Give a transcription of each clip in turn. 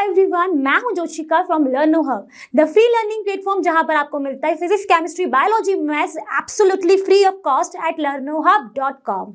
Everyone, मैं हूं Joshika from Learnohub, the free learning platform जहां पर आपको मिलता है physics, chemistry, biology, maths absolutely free of cost at learnohub.com।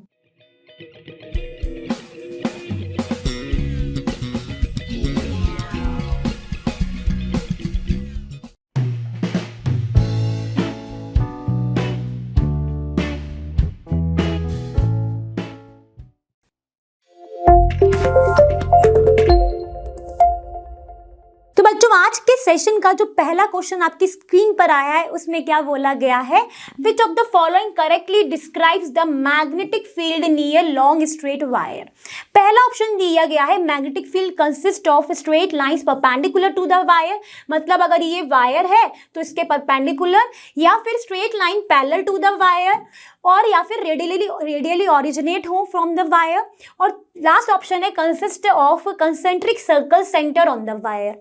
तो बच्चों, आज के सेशन का जो पहला क्वेश्चन आपकी स्क्रीन पर आया है उसमें क्या बोला गया है? Which of the following correctly describes the magnetic field near long straight wire. पहला ऑप्शन दिया गया है magnetic field consist of straight lines perpendicular to the wire, मतलब अगर ये वायर है तो इसके परपेंडिकुलर, या फिर straight line parallel to the wire, और या फिर रेडियली ओरिजिनेट हो फ्रॉम द वायर, और लास्ट ऑप्शन है consist of concentric circle centre on the wire.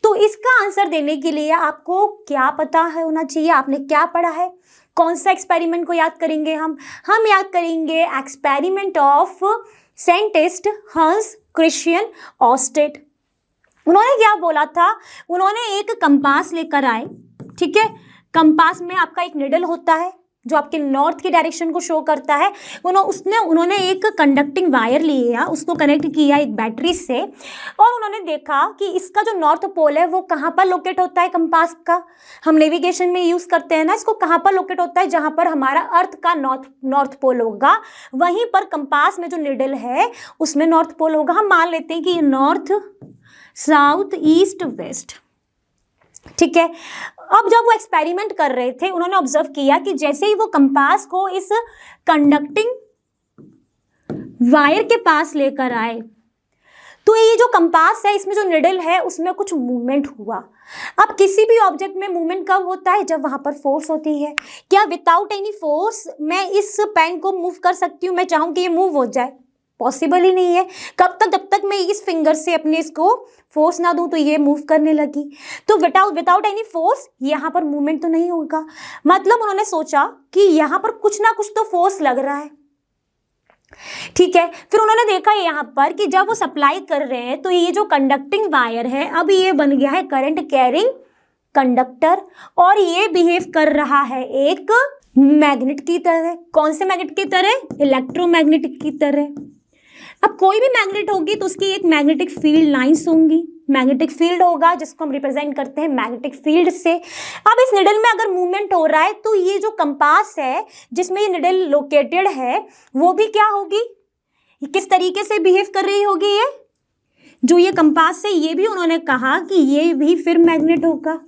तो इसका आंसर देने के लिए आपको क्या पता है होना चाहिए? आपने क्या पढ़ा है? कौन सा एक्सपेरिमेंट को याद करेंगे? हम याद करेंगे एक्सपेरिमेंट ऑफ साइंटिस्ट हंस क्रिश्चियन ऑस्टेड। उन्होंने क्या बोला था? उन्होंने एक कंपास लेकर आए, ठीक है। कंपास में आपका एक निडल होता है जो आपके नॉर्थ की डायरेक्शन को शो करता है। उन्होंने एक कंडक्टिंग वायर लिया, उसको कनेक्ट किया एक बैटरी से, और उन्होंने देखा कि इसका जो नॉर्थ पोल है वो कहाँ पर लोकेट होता है कंपास का। हम नेविगेशन में यूज़ करते हैं ना, इसको कहाँ पर लोकेट होता है? जहाँ पर हमारा अर्थ का नॉर्थ पोल होगा, वहीं पर कंपास में जो निडल है उसमें नॉर्थ पोल होगा। हम मान लेते हैं कि ये नॉर्थ, साउथ, ईस्ट, वेस्ट, ठीक है। अब जब वो एक्सपेरिमेंट कर रहे थे, उन्होंने ऑब्जर्व किया कि जैसे ही वो कंपास को इस कंडक्टिंग वायर के पास लेकर आए, तो ये जो कंपास है इसमें जो निडल है उसमें कुछ मूवमेंट हुआ। अब किसी भी ऑब्जेक्ट में मूवमेंट कब होता है? जब वहां पर फोर्स होती है। क्या विदाउट एनी फोर्स मैं इस पेन को मूव कर सकती हूँ? मैं चाहूँ कि ये मूव हो जाए, पॉसिबल ही नहीं है। कब तक? जब तक मैं इस फिंगर से अपने इसको फोर्स ना दूं तो ये मूव करने लगी। तो विदाउट एनी फोर्स यहाँ पर मूवमेंट तो नहीं होगा। मतलब उन्होंने सोचा कि यहाँ पर कुछ ना कुछ तो फोर्स लग रहा है, ठीक है। फिर उन्होंने देखा यहाँ पर कि जब वो सप्लाई कर रहे हैं तो ये जो कंडक्टिंग वायर है अब ये बन गया है करंट कैरिंग कंडक्टर, और ये बिहेव कर रहा है एक मैग्नेट की तरह। कौन से मैग्नेट की तरह? इलेक्ट्रोमैग्नेटिक की तरह। अब कोई भी मैग्नेट होगी तो उसकी एक मैग्नेटिक फील्ड लाइंस होंगी, मैग्नेटिक फील्ड होगा जिसको हम रिप्रेजेंट करते हैं मैग्नेटिक फील्ड से। अब इस निडल में अगर मूवमेंट हो रहा है तो ये जो कंपास है जिसमें ये निडल लोकेटेड है वो भी क्या होगी, किस तरीके से बिहेव कर रही होगी? ये जो ये कंपास है ये भी उन्होंने कहा कि ये भी फिर मैग्नेट होगा।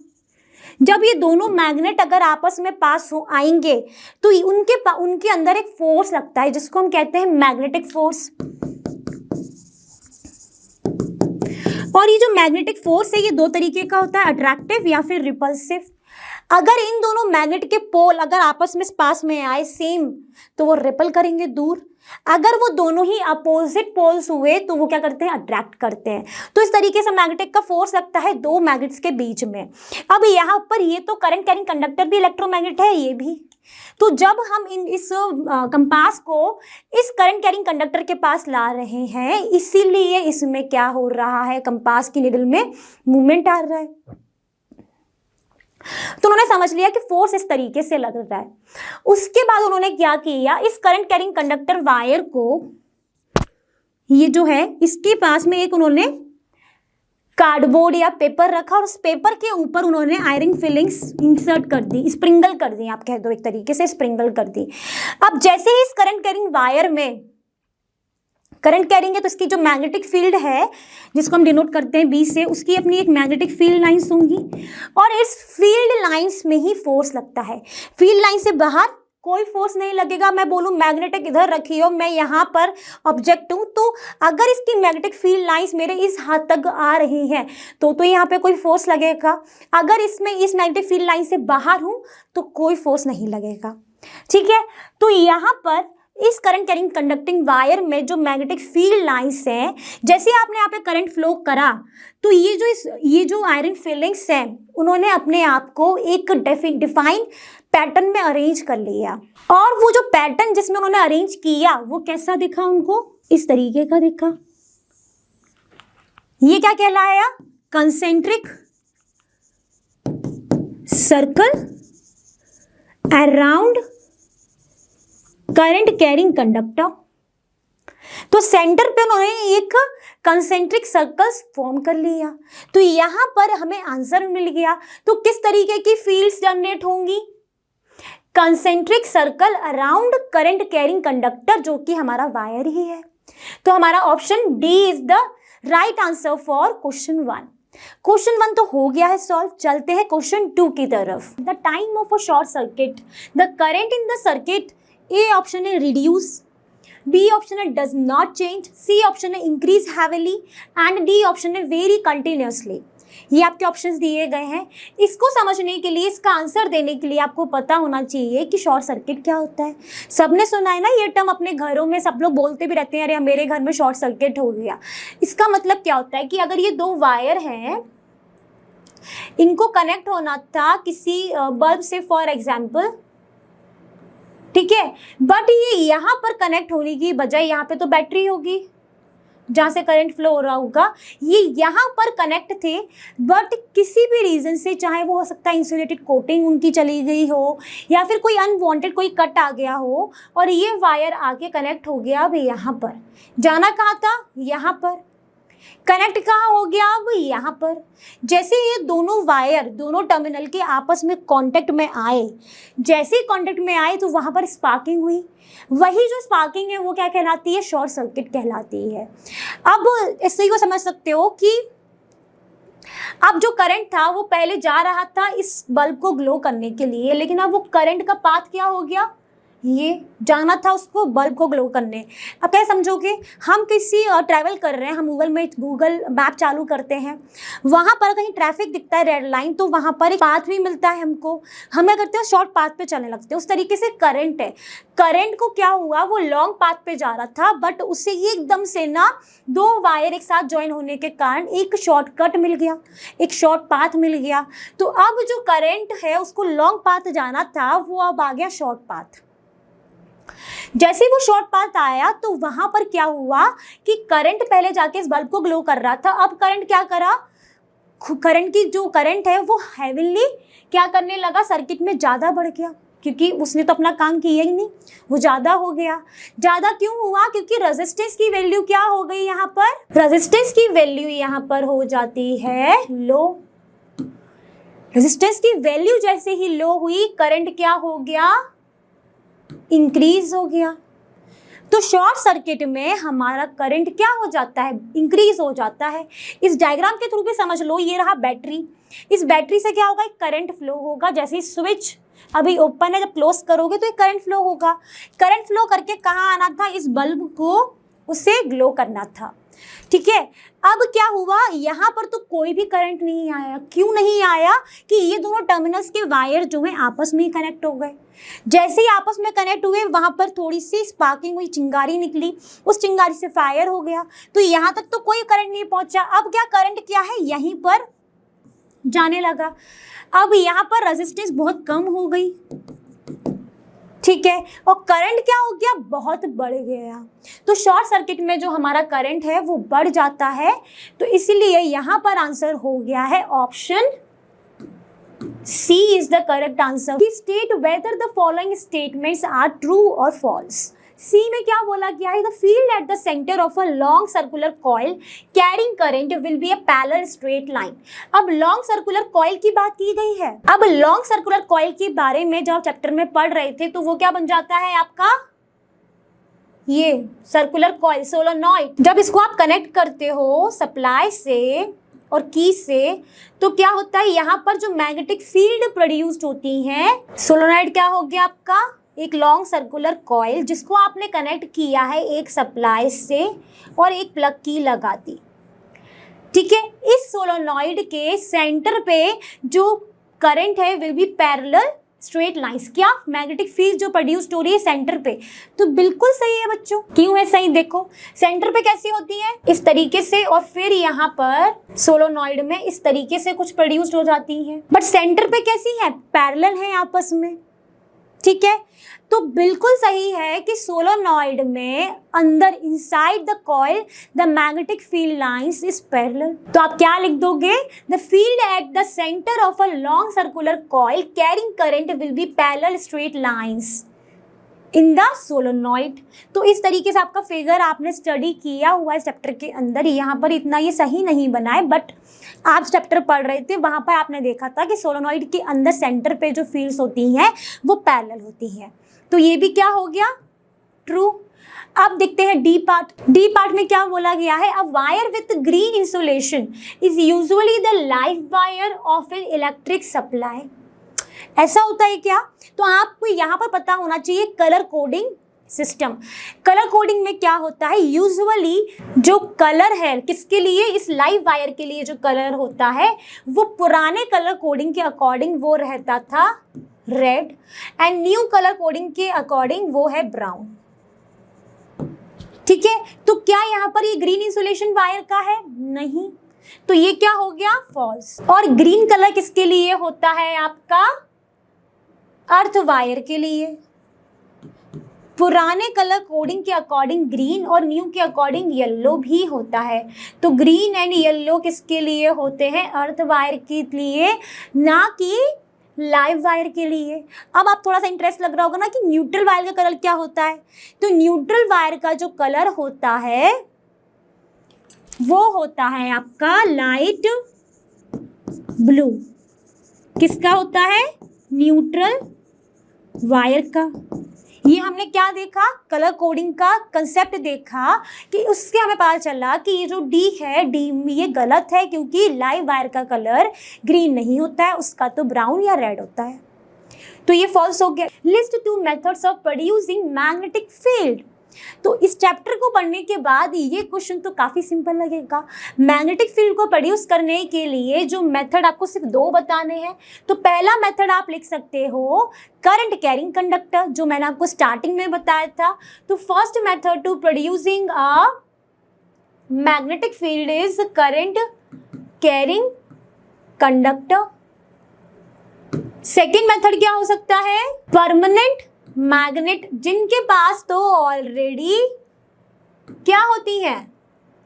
जब ये दोनों मैग्नेट अगर आपस में पास हो आएंगे तो उनके अंदर एक फोर्स लगता है जिसको हम कहते हैं मैग्नेटिक फोर्स। और ये जो मैग्नेटिक फोर्स है ये दो तरीके का होता है, अट्रैक्टिव या फिर रिपल्सिव। अगर इन दोनों मैग्नेट के पोल अगर आपस में पास में आए सेम तो वो रिपल करेंगे दूर। अगर वो दोनों ही अपोजिट पोल्स हुए तो वो क्या करते हैं? अट्रैक्ट करते हैं। तो इस तरीके से मैग्नेटिक का फोर्स लगता है दो मैग्नेट्स के बीच में। अब यहाँ पर ये तो करंट कैरिंग कंडक्टर भी इलेक्ट्रोमैग्नेट है, ये भी। तो जब हम इस कंपास को इस करंट कैरिंग कंडक्टर के पास ला रहे हैं, इसीलिए इसमें क्या हो रहा है? कंपास की निडल में मूवमेंट आ रहा है। तो उन्होंने समझ लिया कि फोर्स इस तरीके से लग रहा है। उसके बाद उन्होंने क्या किया? इस करंट कैरिंग कंडक्टर वायर को, ये जो है इसके पास में एक उन्होंने कार्डबोर्ड या पेपर रखा, और उस पेपर के ऊपर उन्होंने आयरन फिलिंग्स इंसर्ट कर दी, स्प्रिंगल कर दी, आप कह दो एक तरीके से स्प्रिंगल कर दी। अब जैसे ही इस करंट कैरिंग वायर में करंट कैरिंग है तो इसकी जो मैग्नेटिक फील्ड है जिसको हम डिनोट करते हैं बी से, उसकी अपनी एक मैग्नेटिक फील्ड लाइंस होंगी, और इस फील्ड लाइंस में ही फोर्स लगता है। फील्ड लाइन से बाहर कोई फोर्स नहीं लगेगा। मैं बोलूँ मैग्नेटिक इधर रखी हो, मैं यहाँ पर ऑब्जेक्ट हूँ, तो अगर इसकी मैग्नेटिक फील्ड लाइंस मेरे इस हद तक आ रही हैं तो यहाँ पे कोई फोर्स लगेगा। अगर इसमें इस मैग्नेटिक फील्ड लाइन से बाहर हूँ तो कोई फोर्स नहीं लगेगा, ठीक है। तो यहाँ पर इस करंट कैरिंग कंडक्टिंग वायर में जो मैग्नेटिक फील्ड लाइंस हैं, जैसे आपने यहाँ पे करंट फ्लो करा तो ये जो आयरन फिलिंग्स हैं उन्होंने अपने आप को एक डिफाइन पैटर्न में अरेंज कर लिया, और वो जो पैटर्न जिसमें उन्होंने अरेंज किया वो कैसा दिखा? उनको इस तरीके का दिखा। ये क्या कहलाया? Concentric circle around current carrying conductor. तो सेंटर पे उन्होंने एक कंसेंट्रिक सर्कल्स फॉर्म कर लिया, तो यहां पर हमें आंसर मिल गया। तो किस तरीके की फील्ड्स जनरेट होंगी? Concentric circle around current carrying conductor, जो कि हमारा वायर ही है। तो हमारा option D is the right answer for question 1। Question 1 तो हो गया है सॉल्व। चलते हैं क्वेश्चन 2 की तरफ। The time of a short circuit, the current in the circuit, A option है रिड्यूस, बी ऑप्शन है does not change, C option है increase heavily and D option है वेरी कंटिन्यूसली। ये आपके ऑप्शंस दिए गए हैं। इसको समझने के लिए, इसका आंसर देने के लिए आपको पता होना चाहिए कि शॉर्ट सर्किट क्या होता है। सबने सुना है ना ये टर्म, अपने घरों में सब लोग बोलते भी रहते हैं, अरे मेरे घर में शॉर्ट सर्किट हो गया। इसका मतलब क्या होता है कि अगर ये दो वायर हैं, इनको कनेक्ट होना था किसी बल्ब से फॉर एग्जाम्पल, ठीक है, बट ये यहाँ पर कनेक्ट होने की बजाय यहाँ पे तो बैटरी होगी जहाँ से करंट फ्लो हो रहा होगा, ये यहाँ पर कनेक्ट थे, बट किसी भी रीज़न से, चाहे वो हो सकता है इंसुलेटेड कोटिंग उनकी चली गई हो या फिर कोई अनवांटेड कोई कट आ गया हो और ये वायर आके कनेक्ट हो गया। अब यहाँ पर जाना कहाँ था? यहाँ पर। कनेक्ट कहाँ हो गया? अब यहाँ पर। जैसे ये दोनों वायर दोनों टर्मिनल के आपस में कांटेक्ट में आए, जैसे ही कांटेक्ट में आए तो वहाँ पर स्पार्किंग हुई। वही जो स्पार्किंग है वो क्या कहलाती है? शॉर्ट सर्किट कहलाती है। अब इसी को समझ सकते हो कि अब जो करंट था वो पहले जा रहा था इस बल्ब को ग्लो करने के लिए, लेकिन अब वो करंट का पाथ क्या हो गया? ये जाना था उसको बल्ब को ग्लो करने। अब क्या समझोगे? हम किसी ट्रैवल कर रहे हैं, हम गूगल मैप चालू करते हैं, वहाँ पर कहीं ट्रैफिक दिखता है रेड लाइन, तो वहाँ पर एक पाथ भी मिलता है हमको, हम क्या करते हैं शॉर्ट पाथ पे चलने लगते हैं। उस तरीके से करंट है, करंट को क्या हुआ, वो लॉन्ग पाथ पे जा रहा था, बट उससे एकदम से ना दो वायर एक साथ ज्वाइन होने के कारण एक शॉर्टकट मिल गया, एक शॉर्ट पाथ मिल गया। तो अब जो करंट है उसको लॉन्ग पाथ जाना था, वो अब आ गया शॉर्ट पाथ। जैसे वो शॉर्ट पाथ आया तो वहां पर क्या हुआ कि करंट पहले जाके इस बल्ब को ग्लो कर रहा था, अब करंट क्या करा, करंट की जो करंट है वो हेविली क्या करने लगा, सर्किट में ज़्यादा बढ़ गया, क्योंकि उसने तो अपना काम किया ही नहीं, वो ज़्यादा हो गया। ज़्यादा क्यों हुआ? क्योंकि रेजिस्टेंस की वैल्यू क्या हो गई यहाँ पर, रेजिस्टेंस की वैल्यू यहाँ पर हो जाती है लो। रेजिस्टेंस की वैल्यू जैसे ही लो हुई, करंट क्या हो गया, इंक्रीज हो गया। तो शॉर्ट सर्किट में हमारा करंट क्या हो जाता है, इंक्रीज हो जाता है। इस डायग्राम के थ्रू भी समझ लो, ये रहा बैटरी, इस बैटरी से क्या होगा, एक करंट फ्लो होगा। जैसे स्विच अभी ओपन है, जब क्लोज करोगे तो एक करंट फ्लो होगा। करंट फ्लो करके कहाँ आना था, इस बल्ब को उसे ग्लो करना था, ठीक है। अब क्या हुआ, यहाँ पर तो कोई भी करंट नहीं आया। क्यों नहीं आया? कि ये दोनों टर्मिनल्स के वायर जो है आपस में ही कनेक्ट हो गए। जैसे ही आपस में कनेक्ट हुए, वहां पर थोड़ी सी स्पार्किंग हुई, चिंगारी निकली, उस चिंगारी से फायर हो गया। तो यहाँ तक तो कोई करंट नहीं पहुंचा। अब क्या करंट क्या है, यहीं पर जाने लगा। अब यहाँ पर रेजिस्टेंस बहुत कम हो गई, ठीक है, और करंट क्या हो गया, बहुत बढ़ गया। तो शॉर्ट सर्किट में जो हमारा करंट है वो बढ़ जाता है। तो इसीलिए यहाँ पर आंसर हो गया है option C is the correct answer. State whether the following statements are true और फॉल्स। सी में क्या बोला गया है, the field at the centre of a long circular coil carrying current will be a parallel straight line. अब long circular coil की बात की गई है। अब लॉन्ग सर्कुलर कॉइल के बारे में जब चैप्टर में पढ़ रहे थे तो वो क्या बन जाता है आपका, ये सर्कुलर कॉइल सोलेनॉइड। जब इसको आप कनेक्ट करते हो सप्लाई से और की से, तो क्या होता है, यहाँ पर जो मैग्नेटिक फील्ड प्रोड्यूस्ड होती हैं, सोलेनॉइड क्या हो गया आपका, एक लॉन्ग सर्कुलर कॉइल जिसको आपने कनेक्ट किया है एक सप्लाई से और एक प्लग की लगा दी, ठीक है। इस सोलेनॉइड के सेंटर पे जो करंट है will be parallel straight lines. क्या मैग्नेटिक फील्ड जो प्रोड्यूस्ड हो रही है सेंटर पे, तो बिल्कुल सही है बच्चों। क्यों है सही, देखो सेंटर पे कैसी होती है, इस तरीके से, और फिर यहाँ पर सोलेनॉइड में इस तरीके से कुछ प्रोड्यूस्ड हो जाती है, बट सेंटर पे कैसी है, पैरेलल है आपस में, ठीक है, तो बिल्कुल सही है कि सोलोनॉइड में अंदर inside the coil the magnetic field lines is parallel. तो आप क्या लिख दोगे, the field at the centre of a long circular coil carrying current will B parallel straight lines in the solenoid. तो इस तरीके से आपका फिगर आपने स्टडी किया हुआ है इस चैप्टर के अंदर। यहाँ पर इतना ये सही नहीं बना है, बट आप चैप्टर पढ़ रहे थे वहाँ पर आपने देखा था कि सोलोनॉइड के अंदर सेंटर पे जो फील्ड्स होती हैं वो पैरेलल होती हैं। तो ये भी क्या हो गया, ट्रू। अब देखते हैं डी पार्ट। डी पार्ट में क्या बोला गया है, a wire with green insulation is usually the life wire of an electric supply. ऐसा होता है क्या, तो आपको यहाँ पर पता होना चाहिए colour coding system. Colour coding में क्या होता है, यूजुअली जो कलर है किसके लिए, इस लाइव वायर के लिए जो कलर होता है वो पुराने कलर कोडिंग के अकॉर्डिंग वो रहता था red, and new colour coding के अकॉर्डिंग वो है ब्राउन। ठीक है, तो क्या यहाँ पर ये ग्रीन इंसुलेशन वायर का है, नहीं, तो ये क्या हो गया, फॉल्स। और ग्रीन कलर किसके लिए होता है, आपका अर्थ वायर के लिए। पुराने कलर कोडिंग के अकॉर्डिंग ग्रीन और न्यू के अकॉर्डिंग येलो भी होता है। तो ग्रीन एंड येलो किसके लिए होते हैं, अर्थ वायर के लिए, ना कि लाइव वायर के लिए। अब आप थोड़ा सा इंटरेस्ट लग रहा होगा ना कि न्यूट्रल वायर का कलर क्या होता है, तो न्यूट्रल वायर का जो कलर होता है वो होता है आपका लाइट ब्लू। किसका होता है, न्यूट्रल वायर का। ये हमने क्या देखा, कलर कोडिंग का कंसेप्ट देखा कि उससे हमें पता चला कि ये जो डी है, डी ये गलत है क्योंकि लाइव वायर का कलर ग्रीन नहीं होता है, उसका तो ब्राउन या रेड होता है। तो ये फॉल्स हो गया। List 2 methods of producing magnetic field. तो इस चैप्टर को पढ़ने के बाद ये क्वेश्चन तो काफ़ी सिंपल लगेगा। मैग्नेटिक फील्ड को प्रोड्यूस करने के लिए जो मेथड आपको सिर्फ 2 बताने हैं। तो पहला मेथड आप लिख सकते हो करंट कैरिंग कंडक्टर, जो मैंने आपको स्टार्टिंग में बताया था। तो first method to producing a magnetic field is current carrying conductor. Second method क्या हो सकता है, परमानेंट मैग्नेट, जिनके पास तो ऑलरेडी क्या होती है,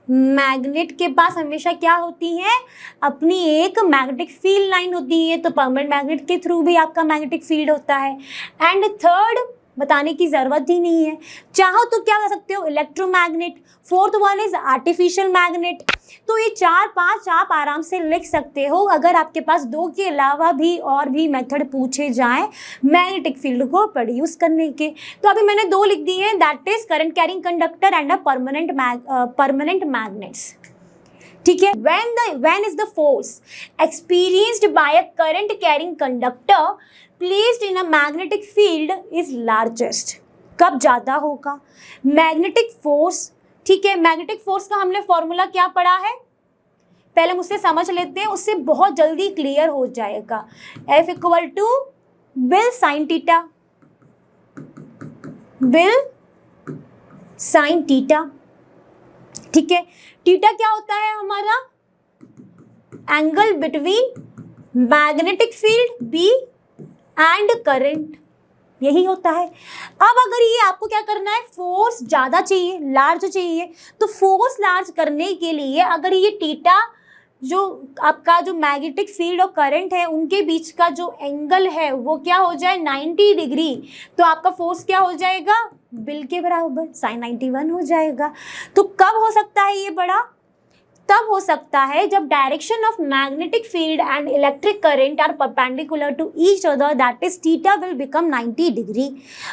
मैग्नेट के पास हमेशा क्या होती है, अपनी एक मैग्नेटिक फील्ड लाइन होती है। तो परमानेंट मैग्नेट के थ्रू भी आपका मैग्नेटिक फील्ड होता है। एंड थर्ड बताने की ज़रूरत ही नहीं है, चाहो तो क्या कर सकते हो, electromagnet. Fourth one is artificial magnet. तो ये 4-5 आप आराम से लिख सकते हो अगर आपके पास 2 के अलावा भी और भी मेथड पूछे जाएं मैग्नेटिक फील्ड को प्रोड्यूस करने के। तो अभी मैंने 2 लिख दिए हैं, that is current carrying conductor and a permanent magnets. ठीक है, when is the force experienced by a current carrying conductor placed in a magnetic field is largest? कब ज्यादा होगा, मैग्नेटिक फोर्स। ठीक है, मैग्नेटिक फोर्स का हमने फॉर्मूला क्या पढ़ा है, पहले मुझसे समझ लेते हैं, उससे बहुत जल्दी क्लियर हो जाएगा। F equal to BIL sine theta, BIL sine theta. ठीक है, टीटा क्या होता है हमारा, angle between magnetic field B and current, यही होता है। अब अगर ये आपको क्या करना है, फोर्स ज़्यादा चाहिए, लार्ज चाहिए, तो फोर्स लार्ज करने के लिए अगर ये टीटा जो आपका जो मैग्नेटिक फील्ड और करंट है उनके बीच का जो एंगल है वो क्या हो जाए 90 डिग्री, तो आपका फोर्स क्या हो जाएगा, बिल के बराबर साइन 91 हो जाएगा। तो कब हो सकता है ये बड़ा, तब हो सकता है जब direction of magnetic field and electric current are perpendicular to each other, that is theta will become 90 degree.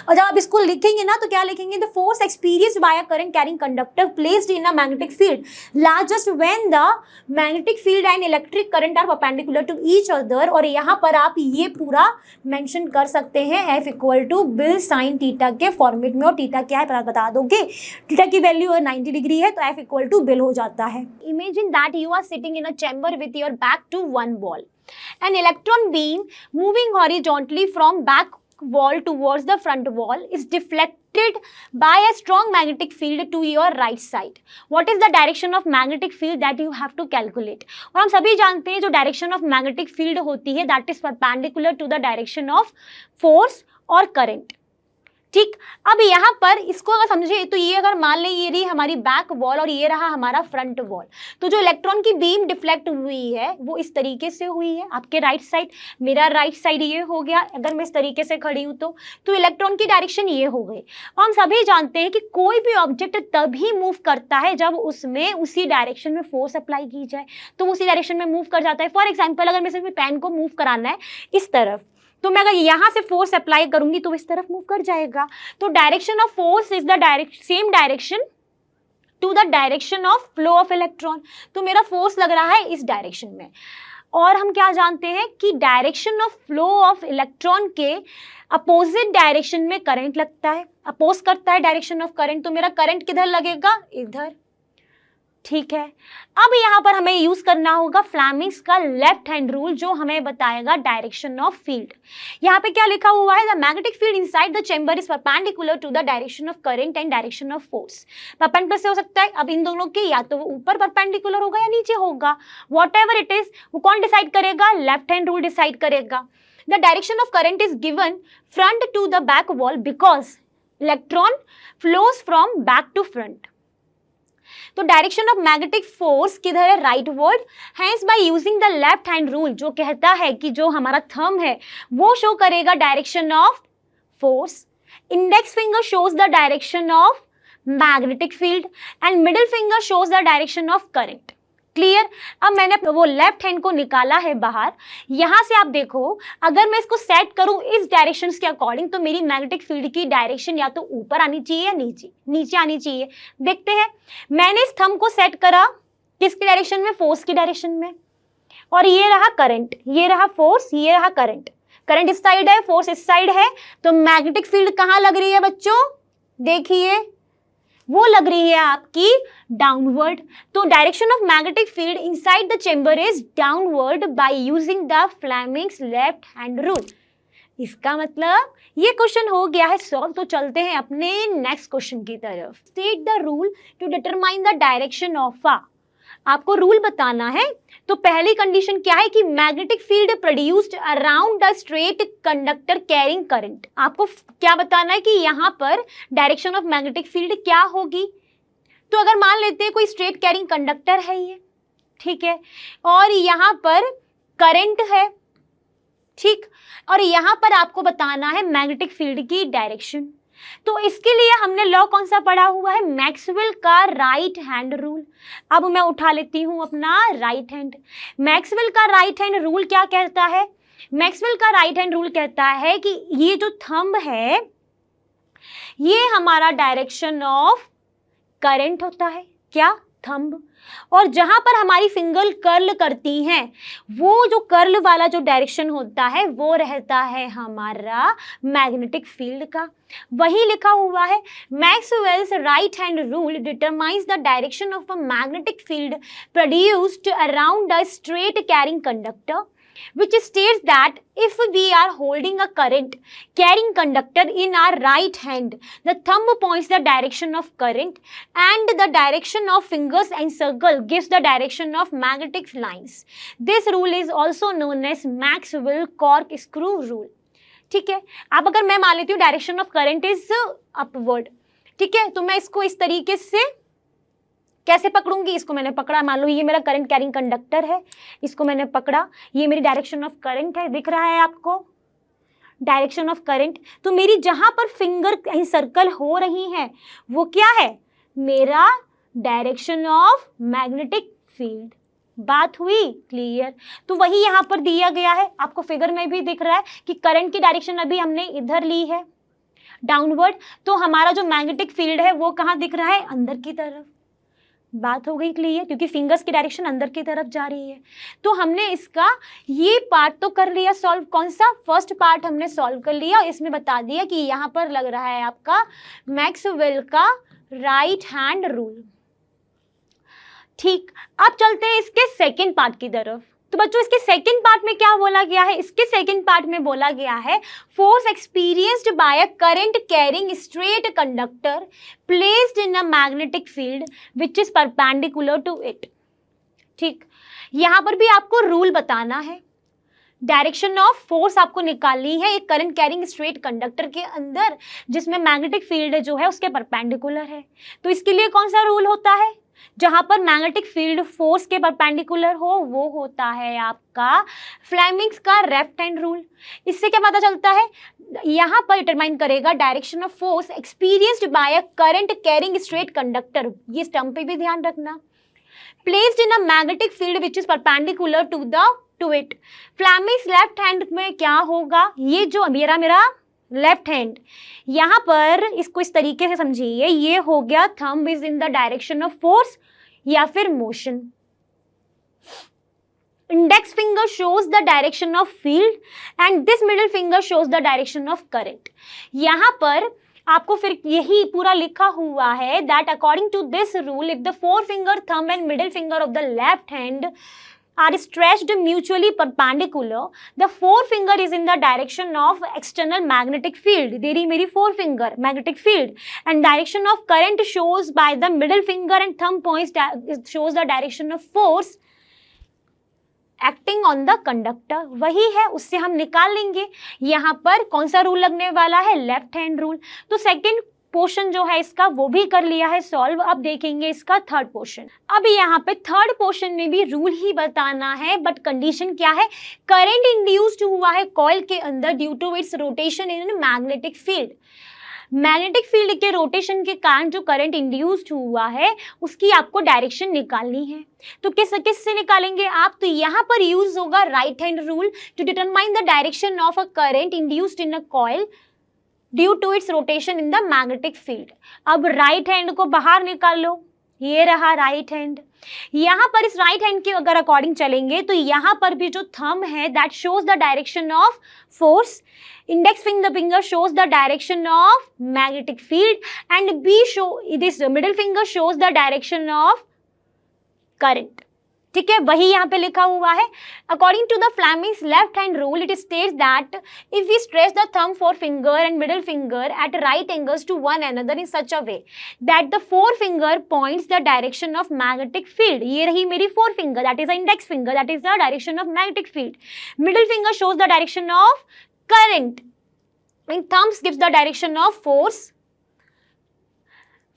और जब आप इसको लिखेंगे ना तो क्या लिखेंगे, the force experienced by a current carrying conductor placed in a magnetic field largest when the magnetic field and electric current are perpendicular to each other. और यहाँ पर आप ये पूरा मेंशन कर सकते हैं F equal to BIL sine theta के फॉर्मेट में। और टीटा क्या है बता दोगे, टीटा की वैल्यू 90 डिग्री है तो F इक्वल टू बिल हो जाता है। Imagine that you are sitting in a chamber with your back to one wall. An electron beam moving horizontally from back wall towards the front wall is deflected by a strong magnetic field to your right side. What is the direction of magnetic field that you have to calculate? और हम सभी जानते हैं जो direction of magnetic field होती है that is perpendicular to the direction of force और current. ठीक, अब यहाँ पर इसको अगर समझे तो ये अगर मान लें ये रही हमारी बैक वॉल और ये रहा हमारा फ्रंट वॉल, तो जो इलेक्ट्रॉन की बीम डिफ्लेक्ट हुई है वो इस तरीके से हुई है, आपके राइट साइड, मेरा राइट साइड ये हो गया, अगर मैं इस तरीके से खड़ी हूँ तो इलेक्ट्रॉन की डायरेक्शन ये हो गई। और हम सभी जानते हैं कि कोई भी ऑब्जेक्ट तभी मूव करता है जब उसमें उसी डायरेक्शन में फोर्स अप्लाई की जाए, तो उसी डायरेक्शन में मूव कर जाता है। फॉर एग्जाम्पल अगर मैं सिर्फ पेन को मूव कराना है इस तरफ, तो मैं अगर यहाँ से फोर्स अप्लाई करूंगी तो इस तरफ मूव कर जाएगा। तो direction of force is the same direction to the direction of flow of electron. तो मेरा फोर्स लग रहा है इस डायरेक्शन में। और हम क्या जानते हैं कि direction of flow of electron के अपोजिट डायरेक्शन में करंट लगता है, अपोज करता है डायरेक्शन ऑफ करंट, तो मेरा करंट किधर लगेगा, इधर। ठीक है, अब यहाँ पर हमें यूज करना होगा फ्लेमिंग्स का लेफ्ट हैंड रूल, जो हमें बताएगा डायरेक्शन ऑफ फील्ड। यहाँ पे क्या लिखा हुआ है, the magnetic field inside the chamber is perpendicular to the direction of current and direction of force. Perpendicular से हो सकता है, अब इन दोनों के या तो वो ऊपर परपेंडिकुलर होगा या नीचे होगा, वॉट एवर इट इज, वो कौन डिसाइड करेगा, लेफ्ट हैंड रूल डिसाइड करेगा। The direction of current is given front to the back wall because electron flows from back to front. तो डायरेक्शन ऑफ मैग्नेटिक फोर्स किधर है, right word. Hence by using the left hand rule, जो कहता है कि जो हमारा thumb है वो शो करेगा direction of force, index finger shows the direction of magnetic field and middle finger shows the direction of current. Clear. अब मैंने वो लेफ्ट हैंड को निकाला है बाहर, यहां से आप देखो अगर मैं इसको सेट करूं इस डायरेक्शन के अकॉर्डिंग तो मेरी मैग्नेटिक फील्ड की डायरेक्शन या तो ऊपर आनी चाहिए या नीचे आनी चाहिए। देखते हैं, मैंने इस थंब को सेट करा किसकी डायरेक्शन में, फोर्स की डायरेक्शन में, और ये रहा करंट, ये रहा फोर्स, ये रहा करंट। करंट इस साइड है, फोर्स इस साइड है, तो मैग्नेटिक फील्ड कहां लग रही है बच्चों, देखिए वो लग रही है आपकी डाउनवर्ड। तो direction of magnetic field inside the chamber is downward bye using the Fleming's left hand rule. इसका मतलब ये क्वेश्चन हो गया है सॉल्व। तो चलते हैं अपने नेक्स्ट क्वेश्चन की तरफ। State the rule to determine the direction of a, आपको रूल बताना है। तो पहली कंडीशन क्या है कि magnetic field produced around the straight conductor carrying current. आपको क्या बताना है कि यहाँ पर डायरेक्शन ऑफ मैग्नेटिक फील्ड क्या होगी। तो अगर मान लेते हैं कोई स्ट्रेट कैरिंग कंडक्टर है ये, ठीक है, और यहाँ पर करंट है, ठीक, और यहाँ पर आपको बताना है मैग्नेटिक फील्ड की डायरेक्शन। तो इसके लिए हमने लॉ कौन सा पढ़ा हुआ है, मैक्सवेल का राइट हैंड रूल। अब मैं उठा लेती हूं अपना राइट हैंड। मैक्सवेल का राइट हैंड रूल क्या कहता है, मैक्सवेल का राइट हैंड रूल कहता है कि ये जो थंब है ये हमारा डायरेक्शन ऑफ करंट होता है, क्या, थंब, और जहां पर हमारी फिंगर कर्ल करती हैं वो जो कर्ल वाला जो डायरेक्शन होता है वो रहता है हमारा मैग्नेटिक फील्ड का। वही लिखा हुआ है Maxwell's right hand rule determines the direction of a magnetic field produced around the straight carrying conductor, which states that if we are holding a current carrying conductor in our right hand, the thumb points the direction of current and the direction of fingers and circle gives the direction of magnetic lines. This rule is also known as Maxwell corkscrew rule. ठीक है, अब अगर मैं मान लेती हूँ direction of current is upward, ठीक है, तो मैं इसको इस तरीके से कैसे पकड़ूंगी, इसको मैंने पकड़ा, मान लो ये मेरा करंट कैरिंग कंडक्टर है, इसको मैंने पकड़ा, ये मेरी डायरेक्शन ऑफ करंट है, दिख रहा है आपको डायरेक्शन ऑफ करंट। तो मेरी जहां पर फिंगर कहीं सर्कल हो रही हैं वो क्या है, मेरा डायरेक्शन ऑफ मैग्नेटिक फील्ड। बात हुई क्लियर। तो वही यहाँ पर दिया गया है, आपको फिगर में भी दिख रहा है कि करंट की डायरेक्शन अभी हमने इधर ली है डाउनवर्ड, तो हमारा जो मैग्नेटिक फील्ड है वो कहाँ दिख रहा है, अंदर की तरफ। बात हो गई क्लियर, क्योंकि फिंगर्स की डायरेक्शन अंदर की तरफ जा रही है। तो हमने इसका ये पार्ट तो कर लिया सॉल्व, कौन सा, फर्स्ट पार्ट हमने सॉल्व कर लिया, इसमें बता दिया कि यहाँ पर लग रहा है आपका मैक्सवेल का राइट हैंड रूल। ठीक, अब चलते हैं इसके सेकेंड पार्ट की तरफ। तो बच्चों इसके सेकंड पार्ट में क्या बोला गया है, इसके सेकंड पार्ट में बोला गया है force experienced by a current carrying straight conductor placed in a magnetic field which is perpendicular to it. ठीक, यहां पर भी आपको रूल बताना है। डायरेक्शन ऑफ फोर्स आपको निकालनी है एक करंट कैरिंग स्ट्रेट कंडक्टर के अंदर जिसमें मैग्नेटिक फील्ड जो है उसके परपेंडिकुलर है। तो इसके लिए कौन सा रूल होता है? जहां पर मैग्नेटिक फील्ड फोर्स के परपेंडिकुलर हो वो होता है आपका फ्लेमिंग्स का लेफ्ट हैंड रूल। इससे क्या पता चलता है? यहां पर डिटरमाइन करेगा direction of force experienced by a current carrying straight conductor. ये स्टम्प पे भी ध्यान रखना। Placed in a magnetic field which is perpendicular to it. Fleming's left hand में क्या होगा? ये जो मेरा लेफ्ट हैंड, यहां पर इसको इस तरीके से समझिए, ये हो गया thumb is in the direction of force या फिर motion. Index finger shows the direction of field and this middle finger shows the direction of current। यहाँ पर आपको फिर यही पूरा लिखा हुआ है that according to this rule if the forefinger, thumb and middle finger of the left hand are stretched mutually perpendicular, the forefinger is in the direction of external magnetic field। दे रही मेरी forefinger magnetic field and direction of current shows by the middle finger and thumb points shows the direction of force acting on the conductor. वही है, उससे हम निकाल लेंगे। यहाँ पर कौन सा रूल लगने वाला है? Left hand rule. तो सेकंड पोर्शन जो है इसका वो भी कर लिया है सॉल्व। अब देखेंगे इसका थर्ड पोर्शन। अब यहाँ पे थर्ड पोर्शन में भी रूल ही बताना है बट कंडीशन क्या है? करंट इंड्यूस्ड हुआ है कॉइल के अंदर due to its rotation in magnetic field. Magnetic field के रोटेशन के कारण जो करंट इंड्यूस्ड हुआ है उसकी आपको डायरेक्शन निकालनी है। तो किससे निकालेंगे आप? तो यहाँ पर यूज होगा right hand rule to determine the direction of a current induced in a coil due to its rotation in the magnetic field. अब राइट हैंड को बाहर निकाल लो, ये रहा राइट हैंड। यहाँ पर इस राइट हैंड के अगर अकॉर्डिंग चलेंगे तो यहाँ पर भी जो थंब है that shows the direction of force, index finger shows the direction of magnetic field and this middle finger shows the direction of current। ठीक है, वही यहाँ पे लिखा हुआ है। According to the Fleming's left hand rule, it states that if we stretch the thumb, forefinger and middle finger at right angles to one another in such a way that the forefinger points the direction of magnetic field। ये रही मेरी forefinger, that is the index finger, that is the direction of magnetic field। Middle finger shows the direction of current and thumbs gives the direction of force।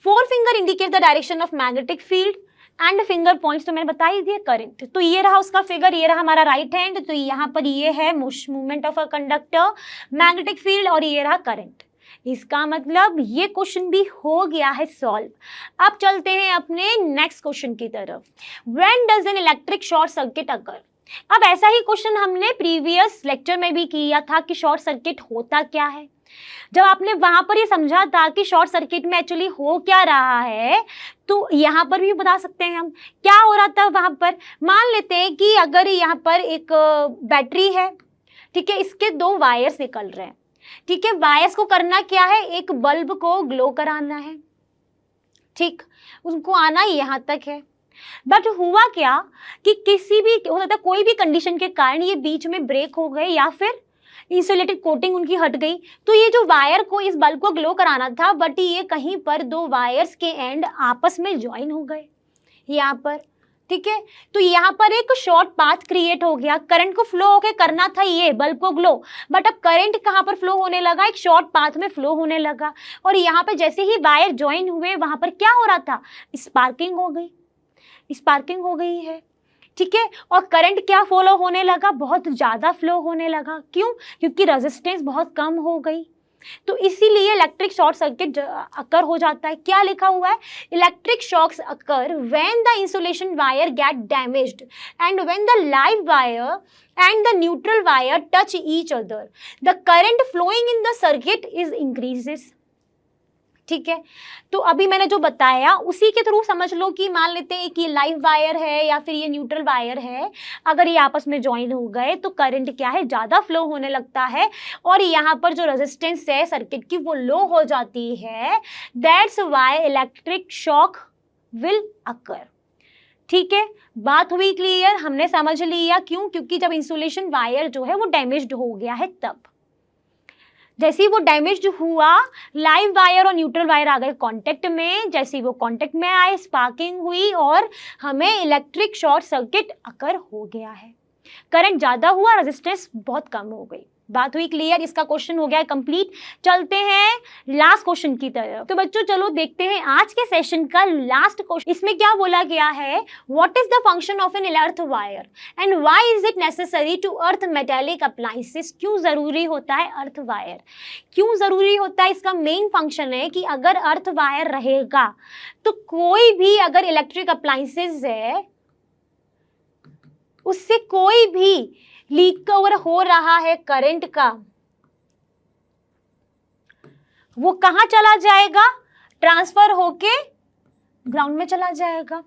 Forefinger indicates the direction of magnetic field and finger points तो मैंने बता ही दिया current. तो ये रहा उसका figure, ये रहा हमारा राइट हैंड। तो यहाँ पर ये है movement of a conductor, magnetic field और ये रहा करंट। इसका मतलब ये क्वेश्चन भी हो गया है सॉल्व। अब चलते हैं अपने नेक्स्ट क्वेश्चन की तरफ। When does an electric short circuit occur. अब ऐसा ही क्वेश्चन हमने प्रीवियस लेक्चर में भी किया था कि शॉर्ट सर्किट होता क्या है। जब आपने वहां पर ये समझा था कि शॉर्ट सर्किट में एक्चुअली हो क्या रहा है, तो यहाँ पर भी बता सकते हैं हम क्या हो रहा था वहां पर। मान लेते हैं कि अगर यहाँ पर एक बैटरी है, ठीक है, इसके दो वायर्स निकल रहे हैं। ठीक है, वायर्स को करना क्या है? एक बल्ब को ग्लो कराना है। ठीक, उनको आना यहाँ तक है। बट हुआ क्या कि किसी भी हो सकता है कोई भी कंडीशन के कारण ये बीच में ब्रेक हो गए या फिर इंसुलेटेड कोटिंग उनकी हट गई। तो ये जो वायर को, इस बल्ब को ग्लो कराना था, बट ये कहीं पर दो वायर्स के एंड आपस में ज्वाइन हो गए यहाँ पर। ठीक है, तो यहाँ पर एक शॉर्ट पाथ क्रिएट हो गया। करंट को फ्लो होके करना था ये बल्ब को ग्लो, बट अब करंट कहाँ पर फ्लो होने लगा? एक शॉर्ट पाथ में फ्लो होने लगा। और यहाँ पर जैसे ही वायर ज्वाइन हुए वहां पर क्या हो रहा था? स्पार्किंग हो गई, स्पार्किंग हो गई है। ठीक है, और करंट क्या फ्लो होने लगा? बहुत ज़्यादा फ्लो होने लगा। क्यों? क्योंकि रेजिस्टेंस बहुत कम हो गई। तो इसीलिए इलेक्ट्रिक शॉर्ट सर्किट अकर हो जाता है। क्या लिखा हुआ है? Electric shocks occur when the insulation wire get damaged and when the live wire and the neutral wire touch each other, the current flowing in the circuit is increases। ठीक है, तो अभी मैंने जो बताया उसी के थ्रू समझ लो कि मान लेते हैं कि लाइव वायर है या फिर ये न्यूट्रल वायर है, अगर ये आपस में ज्वाइन हो गए तो करंट क्या है? ज़्यादा फ्लो होने लगता है और यहाँ पर जो रेजिस्टेंस है सर्किट की वो लो हो जाती है। That's why electric shock will occur. ठीक है, बात हुई क्लियर, हमने समझ लिया। क्यों? क्योंकि जब इंसुलेशन वायर जो है वो डैमेज्ड हो गया है, तब जैसे ही वो डैमेज हुआ लाइव वायर और न्यूट्रल वायर आ गए कांटेक्ट में। जैसे ही वो कांटेक्ट में आए स्पार्किंग हुई और हमें इलेक्ट्रिक शॉर्ट सर्किट अकर हो गया है। करंट ज़्यादा हुआ, रेजिस्टेंस बहुत कम हो गई। बात हुई क्लियर? इसका क्वेश्चन हो गया कंप्लीट। चलते हैं लास्ट क्वेश्चन की तरफ। तो बच्चों चलो देखते हैं आज के सेशन का लास्ट क्वेश्चन। इसमें क्या बोला गया है, what is the function of an earth wire and why is it necessary to earth metallic appliances. क्यों जरूरी होता है अर्थ वायर, क्यों जरूरी होता है? इसका मेन फंक्शन है कि अगर अर्थ वायर रहेगा तो कोई भी अगर इलेक्ट्रिक अप्लायंसेस है उससे कोई भी लीक ओवर हो रहा है करंट का, वो कहां चला जाएगा? ट्रांसफर होके ग्राउंड में चला जाएगा।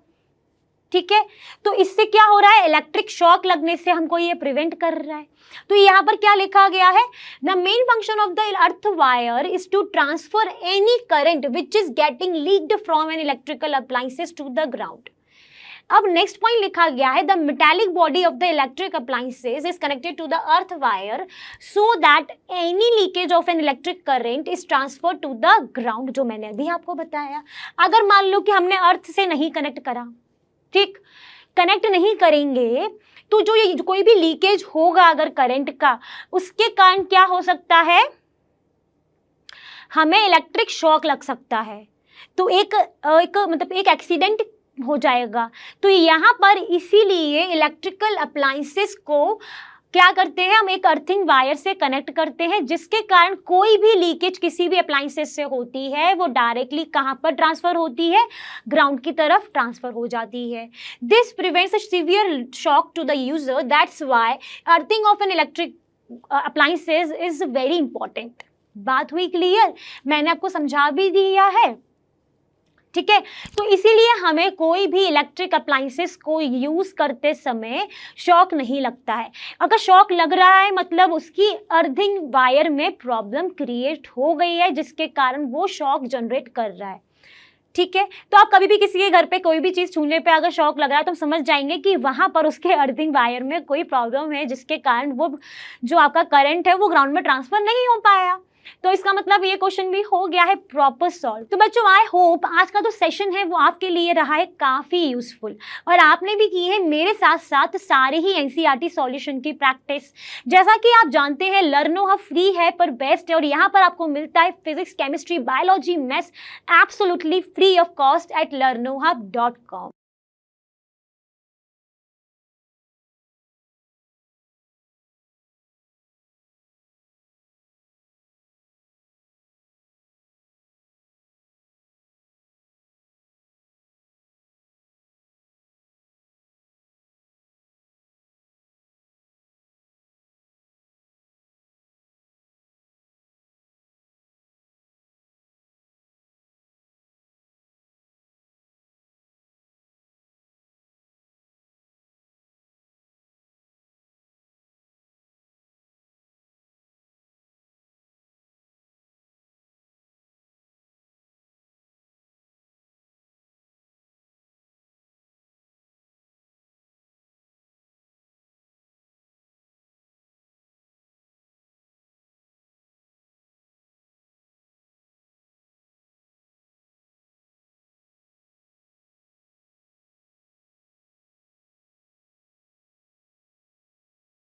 ठीक है, तो इससे क्या हो रहा है, इलेक्ट्रिक शॉक लगने से हमको ये प्रिवेंट कर रहा है। तो यहाँ पर क्या लिखा गया है, the main function of the earth wire is to transfer any current which is getting leaked from an electrical appliances to the ground. अब नेक्स्ट पॉइंट लिखा गया है, the metallic body of the electric appliances is connected to the earth wire so that any leakage of an electric current is transfer to the ground, जो मैंने अभी आपको बताया। अगर मान लो कि हमने अर्थ से नहीं कनेक्ट करा, ठीक, कनेक्ट नहीं करेंगे तो जो ये कोई भी लीकेज होगा अगर करंट का, उसके कारण क्या हो सकता है, हमें इलेक्ट्रिक शॉक लग सकता है। तो एक एक्सीडेंट हो जाएगा। तो यहाँ पर इसीलिए इलेक्ट्रिकल अप्लायंसेस को क्या करते हैं, हम एक अर्थिंग वायर से कनेक्ट करते हैं, जिसके कारण कोई भी लीकेज किसी भी अप्लायंसेस से होती है वो डायरेक्टली कहाँ पर ट्रांसफर होती है, ग्राउंड की तरफ ट्रांसफर हो जाती है। This prevents a severe shock to the user, that's why earthing of an electric appliances is very important. बात हुई क्लियर? मैंने आपको समझा भी दिया है। ठीक है, तो इसीलिए हमें कोई भी इलेक्ट्रिक अप्लायंसेस को यूज करते समय शॉक नहीं लगता है। अगर शॉक लग रहा है मतलब उसकी अर्थिंग वायर में प्रॉब्लम क्रिएट हो गई है, जिसके कारण वो शॉक जनरेट कर रहा है। ठीक है, तो आप कभी भी किसी के घर पे कोई भी चीज़ छूने पे अगर शॉक लग रहा है तो हम समझ जाएंगे कि वहाँ पर उसके अर्थिंग वायर में कोई प्रॉब्लम है, जिसके कारण वो जो आपका करंट है वो ग्राउंड में ट्रांसफर नहीं हो पाया। तो इसका मतलब ये क्वेश्चन भी हो गया है प्रॉपर सॉल्व। तो बच्चों आई होप आज का जो सेशन है वो आपके लिए रहा है काफ़ी यूजफुल, और आपने भी की है मेरे साथ साथ सारे ही एनसीईआरटी सॉल्यूशन की प्रैक्टिस। जैसा कि आप जानते हैं लर्नो हब फ्री है पर बेस्ट है, और यहाँ पर आपको मिलता है physics, chemistry, biology, maths absolutely free of cost at learnohub.com।